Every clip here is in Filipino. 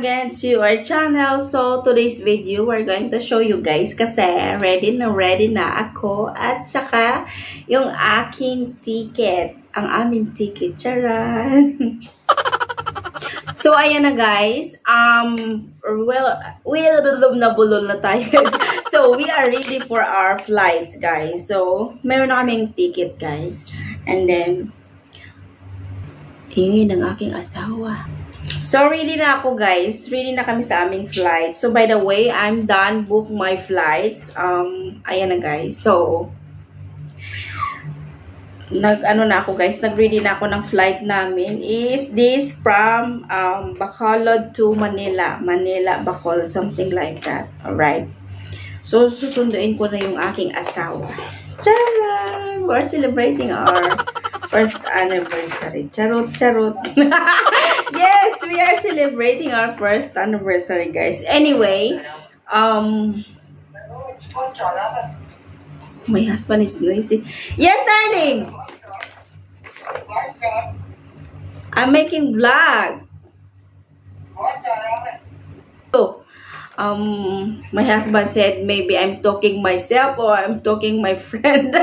again to our channel. So, today's video, we're going to show you guys kasi ready na ako at saka yung aking ticket. Ang aming ticket. Charan! So, ayan na guys. Nabulol na tayo guys. So, we are ready for our flights guys. So, meron na kaming ticket guys. And then, ingay ng aking asawa. So, ready na ako guys. Ready na kami sa aming flight. So, by the way, I'm done book my flights. Ayan na guys. So, nag-ano na ako guys. Nag-ready na ako ng flight namin. Is this from Bacolod to Manila. Manila, Bacolod. Something like that. Alright. So, susunduin ko na yung aking asawa. Charan! We're celebrating our first anniversary. Charot, charot. Yes, we are celebrating our first anniversary, guys. Anyway, my husband is noisy. Yes, darling. I'm making vlog. So, my husband said maybe I'm talking myself or I'm talking my friend.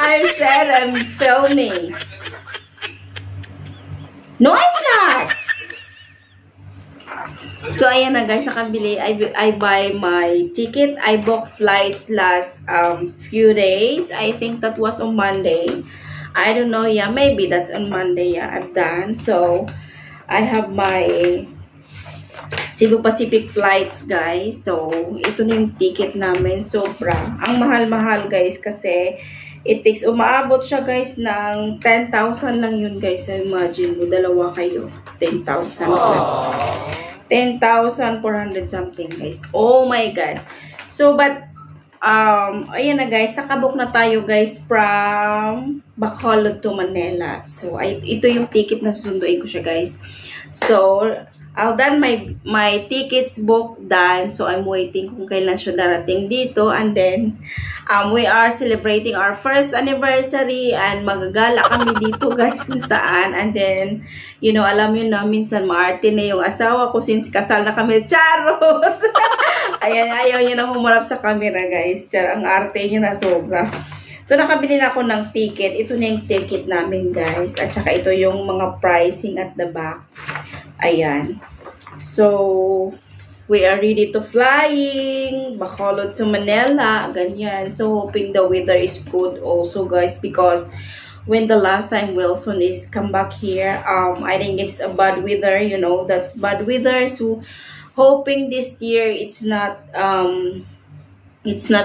I said I'm filming. No, I'm not! So, ayan na guys, nakabili. I buy my ticket. I booked flights last few days. I think that was on Monday. I don't know, yeah, maybe that's on Monday, yeah, I've done. So, I have my Cebu Pacific flights, guys. So, ito na yung ticket namin. Sobra. Ang mahal-mahal, guys, kasi it takes, umaabot siya guys ng 10,000 lang yun guys. Imagine mo, dalawa kayo. 10,000 plus. 10,400 something guys. Oh my God. So, but, ayan na guys. Nakabook na tayo guys from Bacolod to Manila. So, ito yung ticket na susunduin ko siya guys. So, I'll done my tickets booked done. So, I'm waiting kung kailan siya darating dito. And then, we are celebrating our first anniversary. And magagala kami dito, guys, kung saan. And then, you know, alam yun na, minsan maarte na yung asawa ko since kasal na kami. Charot! Ayan, ayaw niya na humarap sa camera, guys. Ang arte niya na sobra. So, nakabili na ako ng ticket. Ito na yung ticket namin, guys. At saka ito yung mga pricing at the back. Ayan. So, we are ready to flying. Bacolod to Manila. Ganyan. So, hoping the weather is good also, guys. Because when the last time Wilson is come back here, I think it's a bad weather. You know, that's bad weather. So, hoping this year it's not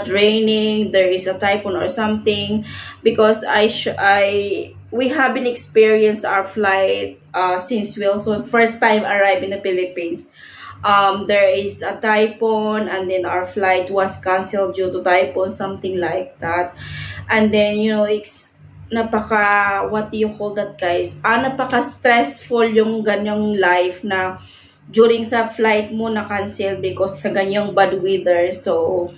raining, there is a typhoon or something, because we haven't experienced our flight since Wilson first time arrived in the Philippines. There is a typhoon and then our flight was canceled due to typhoon, something like that. And then, you know, it's napaka, what do you call that guys? Napaka stressful yung ganyang life na during sa flight mo na cancel because sa ganyang bad weather. So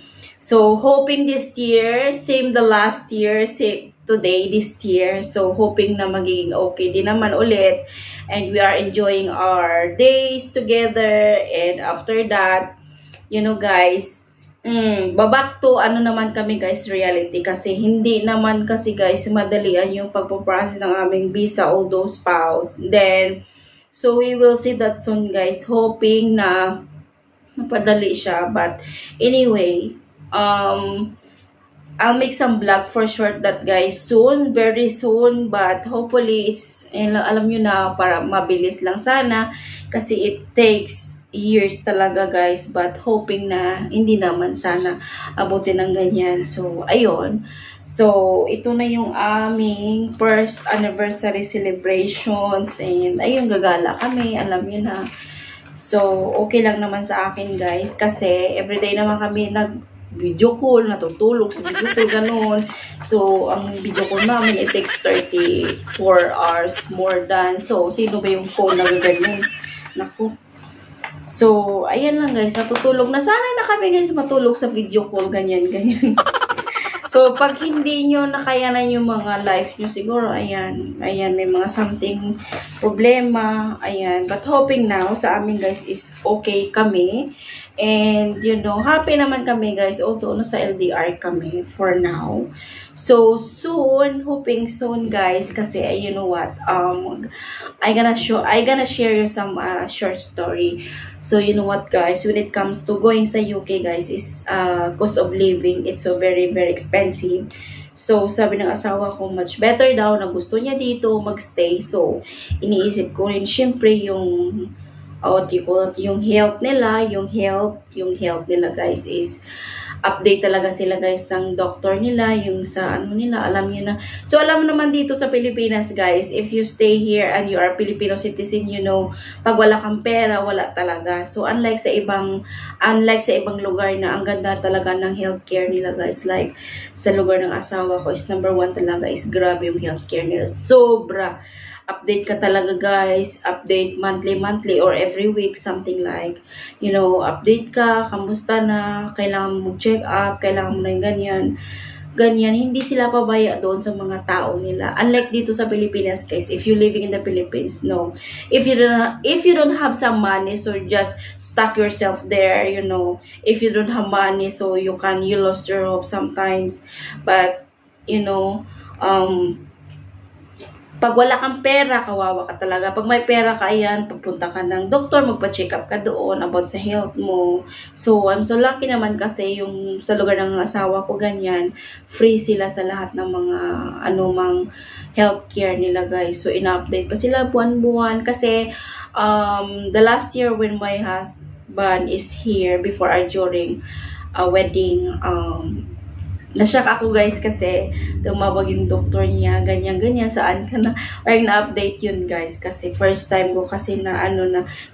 hoping this year, same the last year, same today, this year. So, hoping na magiging okay din naman ulit. And we are enjoying our days together. And after that, you know guys, baback to ano naman kami guys, reality. Kasi hindi naman kasi guys, madalian yung pagpaprocess ng aming visa, all those spouse. Then, so we will see that soon guys. Hoping na mapadali siya. But, anyway, I'll make some vlog for sure that guys soon, very soon, but hopefully it's, alam nyo na, para mabilis lang sana kasi it takes years talaga guys, but hoping na hindi naman sana abutin ng ganyan. So, ayun. So, ito na yung aming first anniversary celebrations and ayun, gagala kami, alam nyo na. So, okay lang naman sa akin guys kasi everyday naman kami video call, natutulog sa video call, ganun. So, ang video call namin, it takes 34 hours more than. So, sino ba yung phone na gaganyan? Naku. So, ayan lang guys, natutulog na. Sana na kami guys matulog sa video call, ganyan, ganyan. So, So, pag hindi nyo nakayanan yung mga life nyo, siguro, ayan, may mga something problema, ayan. But hoping now, sa amin guys, is okay kami. And, you know, happy naman kami guys, although nasa LDR kami for now. So, soon, hoping soon guys, kasi, you know what, I gonna share you some short story. So, you know what guys, when it comes to going sa UK guys, is cost of living, it's so very, very expensive. So, sabi ng asawa ko, much better daw, na gusto niya dito magstay. So, iniisip ko rin, syempre, yung yung health nila, yung health nila guys is update talaga sila guys ng doctor nila, yung sa ano nila, alam niyo na. So alam mo naman dito sa Pilipinas guys, if you stay here and you are Filipino citizen, you know, pag wala kang pera, wala talaga. So unlike sa ibang lugar na ang ganda talaga ng healthcare nila guys, like sa lugar ng asawa ko is number 1 talaga, is grabe yung healthcare nila, sobra. Update ka talaga guys, update monthly or every week, something like, you know, update ka, kamusta na, kailangan mo check up, kailangan mo na yung ganyan, hindi sila pabaya doon sa mga tao nila. Unlike dito sa Pilipinas guys, if you living in the Philippines, no, if you don't have some money, so just stuck yourself there, you know, if you don't have money, so you lost your hope sometimes, but, you know, pag wala kang pera, kawawa ka talaga. Pag may pera ka, ayan, pagpunta ka ng doktor, magpa-check up ka doon about sa health mo. So, I'm so lucky naman kasi yung sa lugar ng asawa ko, ganyan, free sila sa lahat ng mga anumang healthcare nila, guys. So, ina-update pa sila buwan-buwan kasi the last year when my husband is here before our during wedding, nashock ako guys kasi tumawag yung doktor niya, ganyan, saan ka na, or na-update yun guys, kasi first time ko kasi na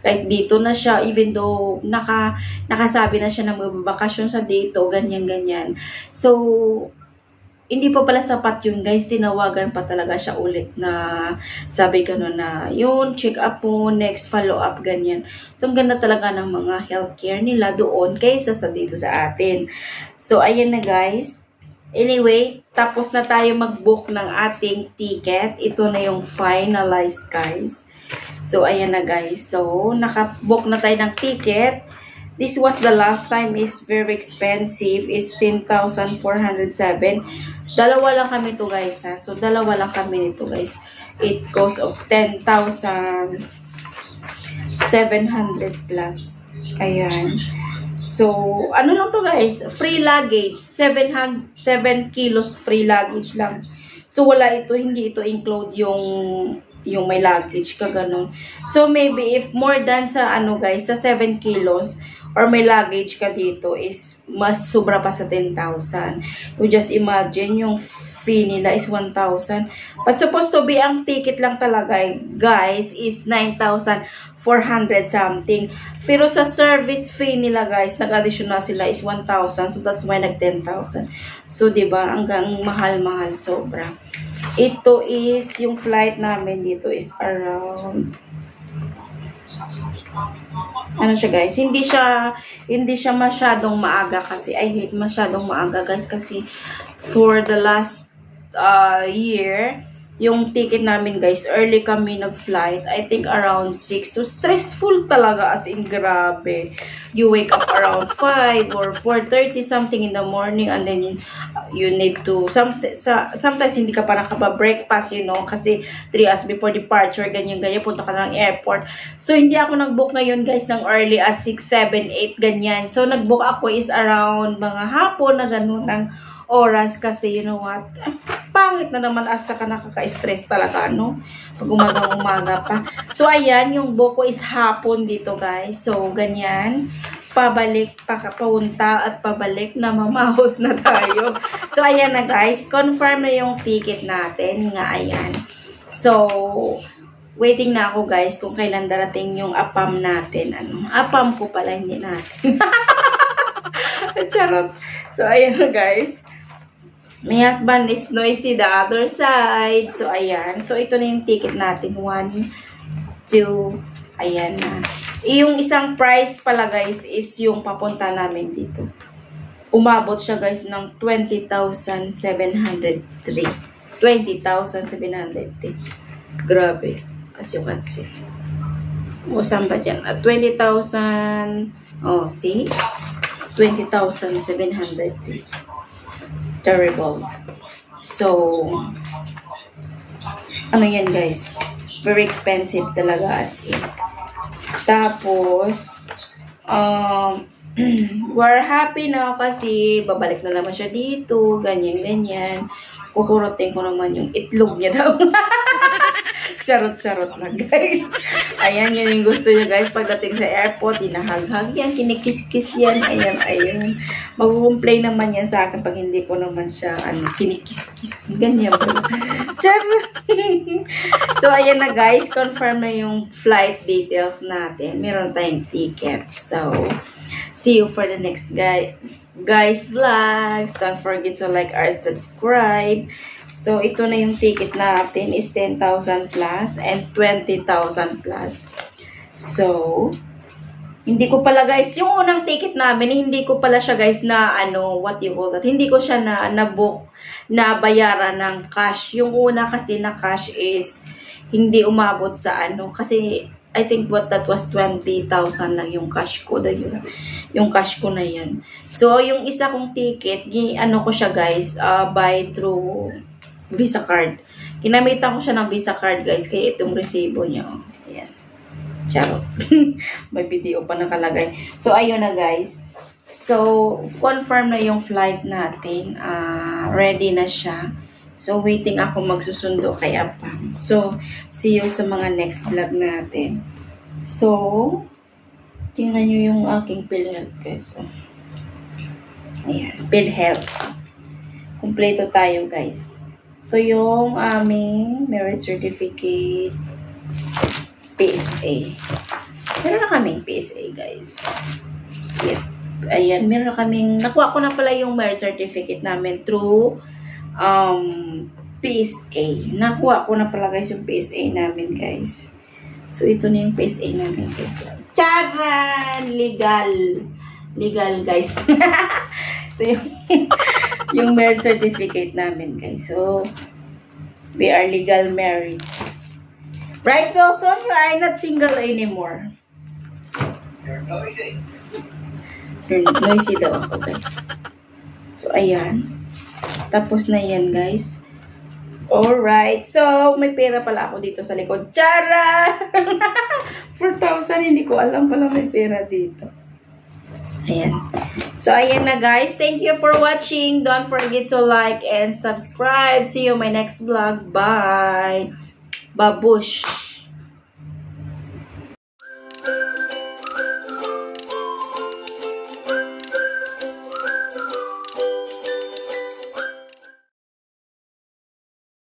kahit dito na siya, even though nakasabi na siya na magbabakasyon sa dito, ganyan. So, hindi pa pala sapat yun guys, tinawagan pa talaga siya ulit na sabi gano'n na, yun, check up mo, next follow up, ganyan. So, ang ganda talaga ng mga healthcare nila doon kaysa sa dito sa atin. So, ayan na guys. Anyway, tapos na tayo mag-book ng ating ticket. Ito na yung finalized guys. So, ayan na guys. So, naka-book na tayo ng ticket. This was the last time, is very expensive. Is 10,407. Dalawa lang kami to guys ha. So, dalawa lang kami nito guys. It costs of 10,700 plus. Ayan. So, ano lang to guys, free luggage, 7 kilos free luggage lang. So, hindi ito include yung may luggage ka ganun. So, maybe if more than sa guys, sa 7 kilos or may luggage ka dito is mas sobra pa sa 10,000. You just imagine yung fee nila is 1,000. But supposed to be ang ticket lang talaga guys is 9,400 something. Pero sa service fee nila guys, nag-additional sila is 1,000. So that's why nag 10,000. So 'di ba, hanggang mahal-mahal sobra. Ito is yung flight namin dito is around siya guys, hindi siya masyadong maaga kasi I hate masyadong maaga guys kasi for the last year, yung ticket namin guys, early kami nag-flight, I think around 6. So stressful talaga, as in grabe. You wake up around 5 or 4:30 something in the morning, and then you need to sometimes hindi ka pa nakapa-breakfast, you know, kasi 3 hours before departure, ganyan punta ka ng airport. So hindi ako nag-book ngayon guys ng early as 6, 7, 8 ganyan. So nag-book ako is around mga hapon na ganun ng oras kasi you know what, pangit na naman, asa ka nakaka-stress talaga, no? Pag umaga pa. So, ayan, yung buko is hapon dito, guys. So, ganyan. Pabalik, papunta at pabalik na mamahos na tayo. So, ayan na, guys. Confirm na yung ticket natin. Nga, ayan. So, waiting na ako, guys, kung kailan darating yung apam natin. Apam ko pala, hindi natin. Charot. So, ayan na, guys. My husband is noisy the other side. So, ayan. So, ito na yung ticket natin. 1, 2, ayan na. Yung isang price pala guys is yung papunta namin dito. umabot siya guys ng 20,703. 20,703. Grabe. As you can see. O, saan ba dyan? 20,000. Oh, see? 20,703. Terrible. So, ano yan guys? Very expensive talaga as in. Tapos, we're happy na kasi babalik na naman siya dito, ganyan-ganyan. Kukurutin ko naman yung itlog niya daw. Charot-charot lang, guys. Ayan, yun yung gusto niya, guys. Pagdating sa airport, hinahaghag yan, kinikis-kis yan. Ayan, ayan. Mag-complain naman yan sa akin pag hindi ko naman siya, kinikis-kis. Ganyan po. Charot. So, ayan na, guys. Confirm na yung flight details natin. Meron tayong ticket. So, see you for the next guys vlogs. Don't forget to like or subscribe. So, ito na yung ticket natin is 10,000 plus and 20,000 plus. So, hindi ko pala guys, yung unang ticket namin, hindi ko pala siya guys na what you call that, hindi ko siya na-book, na bayaran ng cash. Yung una kasi na cash is hindi umabot sa kasi I think that was 20,000 lang yung cash ko. Yung cash ko na yun. So, yung isa kong ticket, ko siya guys, buy through Visa card. Kinamitan ko siya ng Visa card, guys. Kaya itong resibo niya. Oh. Ayan. Charot. May video pa nakalagay. So, ayun na, guys. So, confirm na yung flight natin. Ready na siya. So, waiting ako magsusundo kay Apam. So, see you sa mga next vlog natin. So, tingnan nyo yung aking PhilHealth, guys. Ayan. PhilHealth. Kompleto tayo, guys. Ito yung aming merit certificate PSA. Meron na kaming PSA, guys. Yep. Ayan, meron na kaming, nakuha ko na pala yung merit certificate namin through PSA. Nakuha ko na pala guys yung PSA namin, guys. So, ito na yung PSA namin, guys. Charan! Legal. Legal, guys. Ito yung marriage certificate namin, guys. So, we are legal married. Right, Wilson? You are not single anymore. You're noisy. Noisy daw ako, guys. So, ayan. Tapos na yan, guys. Alright. So, may pera pala ako dito sa likod. Chara! 4,000. Hindi ko alam pala may pera dito. Ayan. So, ayan na, guys. Thank you for watching. Don't forget to like and subscribe. See you in my next vlog. Bye. Babush.